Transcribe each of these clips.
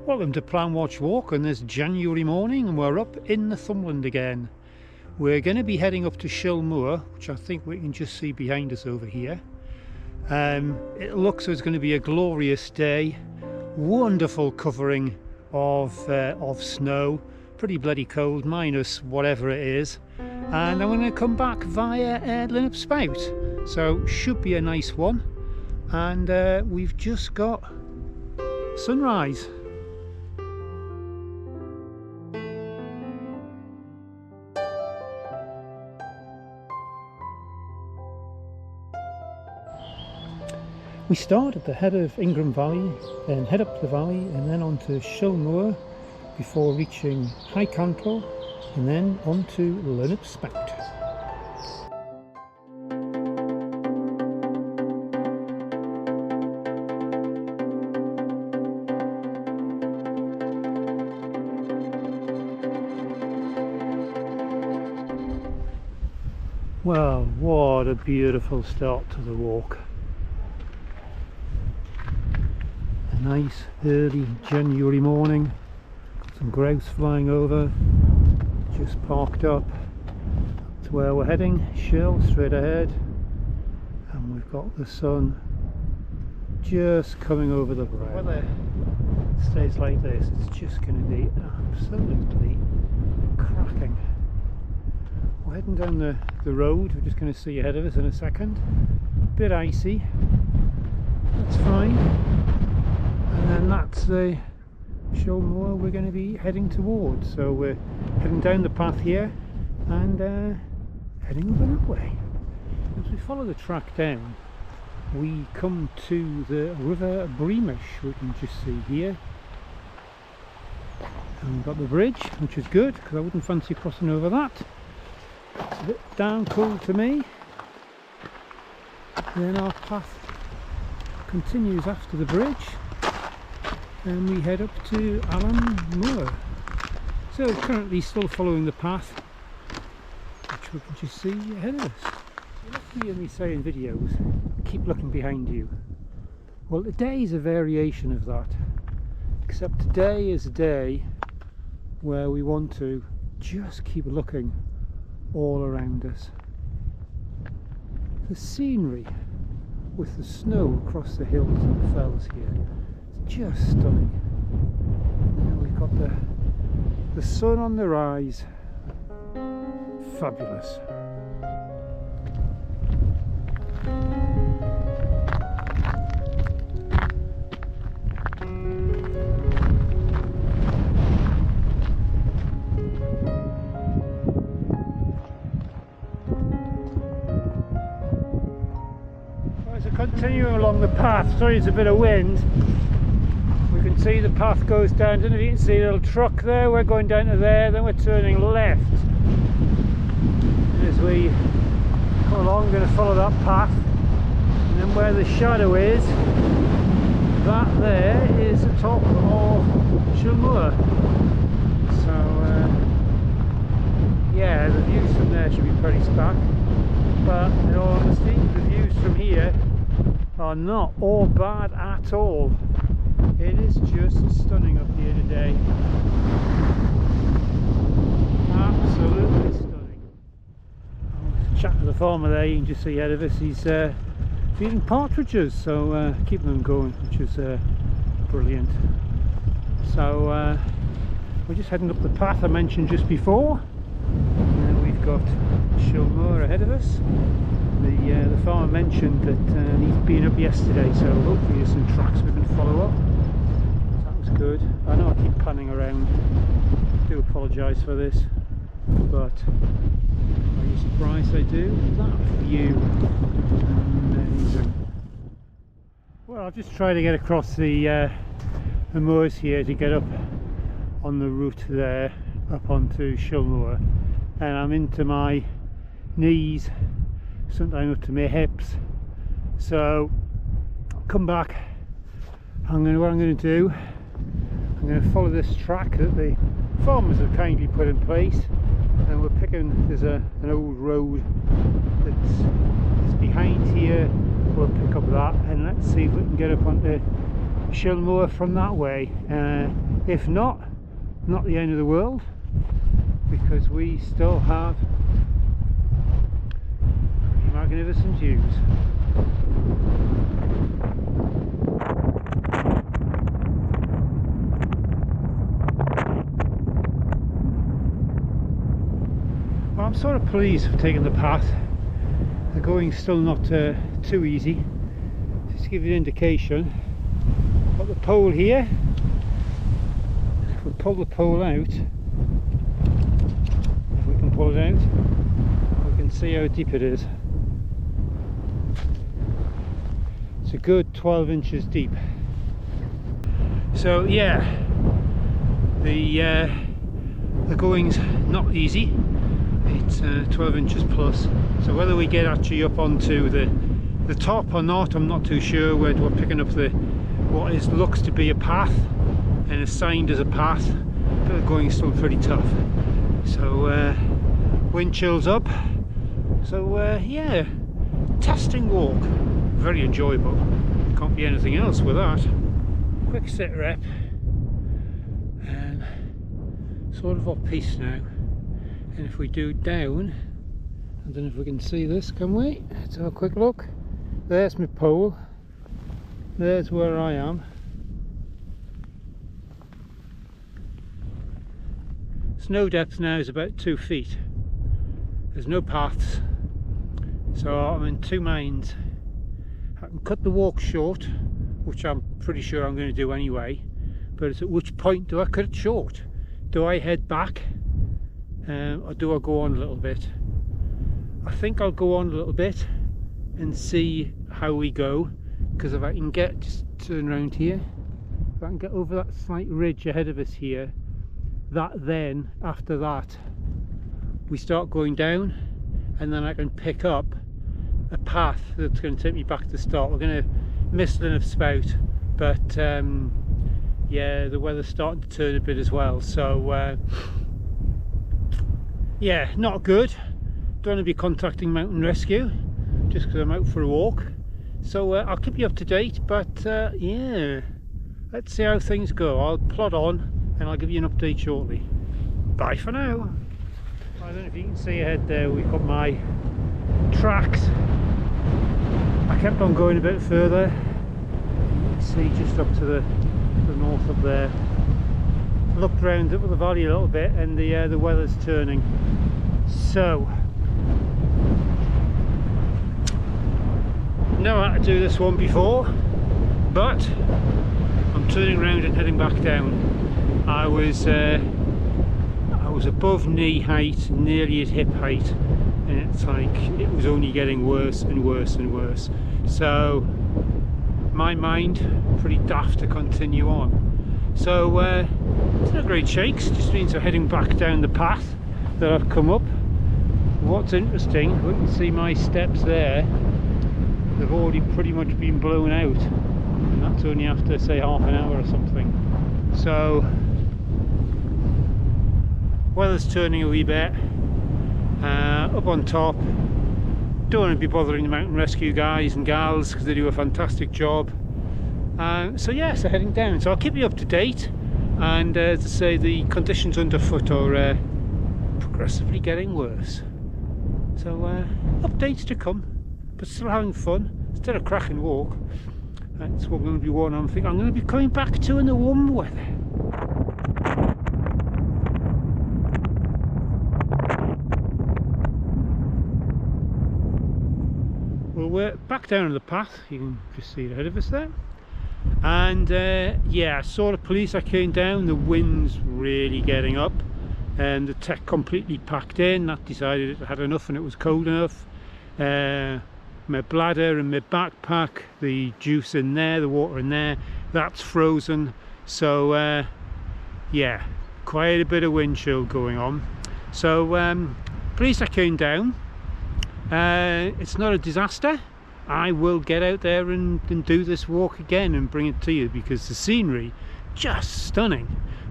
Welcome to Plan Watch Walk on this January morning, and we're up in Northumberland again. We're going to be heading up to Shill Moor, which I think we can just see behind us over here. It looks as it's going to be a glorious day, wonderful covering of snow, pretty bloody cold, minus whatever it is, and I'm going to come back via Linnup Spout, so should be a nice one. And we've just got sunrise. We start at the head of Ingram Valley, then head up the valley and then onto Shill Moor before reaching High Cantle and then onto Linnup Spout. Well, what a beautiful start to the walk. A nice early January morning, got some grouse flying over, just parked up to where we're heading, Shill straight ahead, and we've got the sun just coming over the brow. If the weather stays like this, it's just going to be absolutely cracking. We're heading down the road, we're just going to see ahead of us in a second. Bit icy, that's fine. And then that's the Shill Moor we're going to be heading towards. So we're heading down the path here and heading over that way. As we follow the track down, we come to the River Breamish, we can just see here. And we've got the bridge, which is good because I wouldn't fancy crossing over that. It's a bit down cool to me. And then our path continues after the bridge and we head up to Allen Moor. So currently still following the path, which we can just see ahead of us. You look hear me say in videos, keep looking behind you. Well, today is a variation of that, except today is a day where we want to just keep looking all around us. The scenery with the snow across the hills and the fells here, it's just stunning. Now we've got the sun on the rise, fabulous. Continuing along the path, sorry it's a bit of wind, we can see the path goes down. I don't know if you can see a little truck there, we're going down to there, then we're turning left. And as we come along, we're going to follow that path, and then where the shadow is, that there is the top of Shill Moor. So yeah, the views from there should be pretty stark, but in all honesty, the views from here are not all bad at all. It is just stunning up here today. Absolutely stunning. I'll chat to the farmer there, you can just see ahead of us, he's feeding partridges, so keeping them going, which is brilliant. So we're just heading up the path I mentioned just before, and then we've got Shill Moor ahead of us. The farmer mentioned that he's been up yesterday, so hopefully there's some tracks we can follow up. That was good. I know I keep panning around, I do apologise for this, but are you surprised I do? That view, amazing. Well, I've just tried to get across the moors here to get up on the route there, up onto Shill Moor, and I'm into my knees, sometimes up to my hips, so I'll come back. What I'm going to do, I'm going to follow this track that the farmers have kindly put in place, and we're picking, there's an old road that's behind here, we'll pick up that and let's see if we can get up onto Shill Moor from that way. If not the end of the world, because we still have magnificent views. Well, I'm sort of pleased with taking the path. The going's still not too easy. Just to give you an indication, got the pole here. If we pull the pole out, if we can pull it out, we can see how deep it is. It's a good 12 inches deep. So yeah, the going's not easy. It's 12 inches plus. So whether we get actually up onto the top or not, I'm not too sure. We're picking up what looks to be a path, and is signed as a path, but the going is still pretty tough. So wind chill's up. So yeah, testing walk, very enjoyable. Can't be anything else with that. Quick sit rep, and sort of off piste now. And if we do down, I don't know if we can see this, can we? Let's have a quick look. There's my pole. There's where I am. Snow depth now is about 2 feet. There's no paths, so I'm in two minds. I can cut the walk short, which I'm pretty sure I'm going to do anyway, but it's at which point do I cut it short? Do I head back, or do I go on a little bit? I think I'll go on a little bit and see how we go, because if I can just turn around here, if I can get over that slight ridge ahead of us here, then after that we start going down, and then I can pick up a path that's going to take me back to the start. We're going to miss Linnet Spout, but yeah, the weather's starting to turn a bit as well, so yeah, not good. Don't want to be contacting mountain rescue just because I'm out for a walk. So I'll keep you up to date, but yeah, let's see how things go. I'll plod on and I'll give you an update shortly. Bye for now. I don't know if you can see ahead there, we've got my tracks. I kept on going a bit further. You can see just up to the north up there. Looked round up at the valley a little bit, and the weather's turning. So know how to do this one before, but I'm turning around and heading back down. I was above knee height, nearly at hip height, and it's like it was only getting worse and worse and worse. So my mind pretty daft to continue on. So it's not great shakes, just means I'm heading back down the path that I've come up. What's interesting, you can see my steps there, they've already pretty much been blown out, and that's only after say half an hour or something. So weather's turning a wee bit. Up on top, don't want to be bothering the mountain rescue guys and gals because they do a fantastic job. So yeah, so heading down. So I'll keep you up to date, and as I say, the conditions underfoot are progressively getting worse. So updates to come, but still having fun. Still a cracking walk. That's what I'm going to be one I'm thinking I'm going to be coming back to in the warm weather. Well, we're back down on the path. You can just see it ahead of us there. And yeah, I saw the police. I came down, the wind's really getting up, and the tech completely packed in. That decided it had enough and it was cold enough. My bladder and my backpack, the juice in there, the water in there, that's frozen. So yeah, quite a bit of wind chill going on. So police, I came down. It's not a disaster. I will get out there and do this walk again and bring it to you, because the scenery just stunning.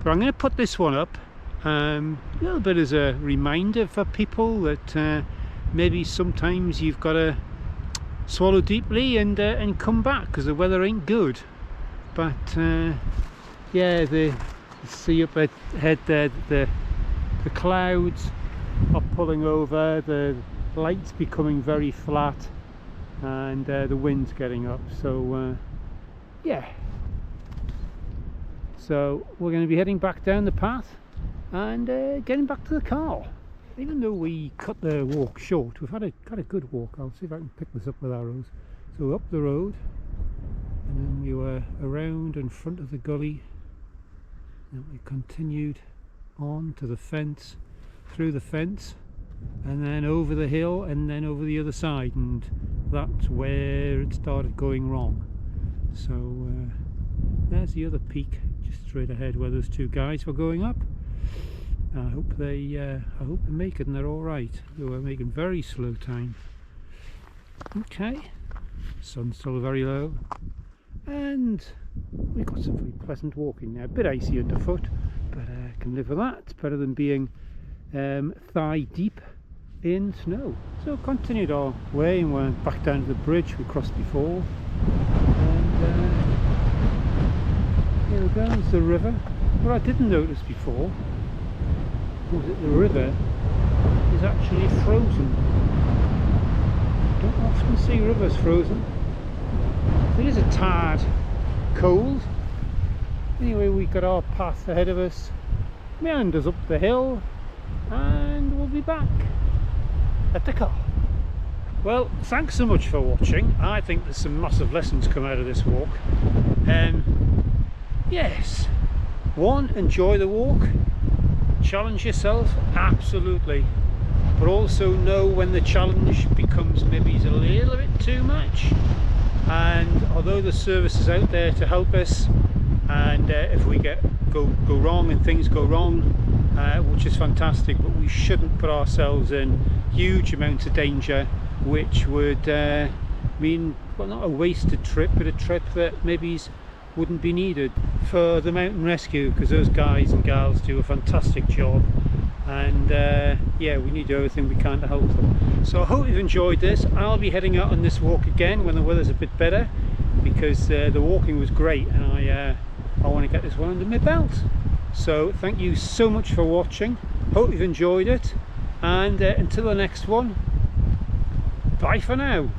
But I'm going to put this one up a little bit as a reminder for people that maybe sometimes you've got to swallow deeply and come back, because the weather ain't good. but yeah, the see up ahead there, the clouds are pulling over, the lights becoming very flat, and the wind's getting up. So yeah, so we're going to be heading back down the path and getting back to the car. Even though we cut the walk short, we've had a good walk. I'll see if I can pick this up with arrows. So up the road, and then we were around in front of the gully, and we continued on to the fence, through the fence, and then over the hill, and then over the other side, and that's where it started going wrong. So there's the other peak just straight ahead where those two guys were going up. I hope they make it and they're all right. They were making very slow time. Okay, sun's still very low, and we've got some very pleasant walking now. A bit icy underfoot, but I can live with that. It's better than being thigh deep in snow. So continued our way and went back down to the bridge we crossed before, and here goes the river. What I didn't notice before was that the river is actually frozen. Don't often see rivers frozen. It is a tad cold. Anyway, we got our path ahead of us, meanders up the hill, and we'll be back at the car. Well, thanks so much for watching. I think there's some massive lessons come out of this walk. Yes, one, enjoy the walk, challenge yourself, absolutely, but also know when the challenge becomes maybe a little bit too much. And although the service is out there to help us, and if we go wrong and things go wrong, which is fantastic, but we shouldn't put ourselves in huge amounts of danger, which would mean, well, not a wasted trip, but a trip that maybe wouldn't be needed for the mountain rescue, because those guys and gals do a fantastic job, and yeah, we need to do everything we can to help them. So I hope you've enjoyed this. I'll be heading out on this walk again when the weather's a bit better, because the walking was great, and I want to get this one under my belt. So thank you so much for watching. Hope you've enjoyed it, and until the next one, bye for now.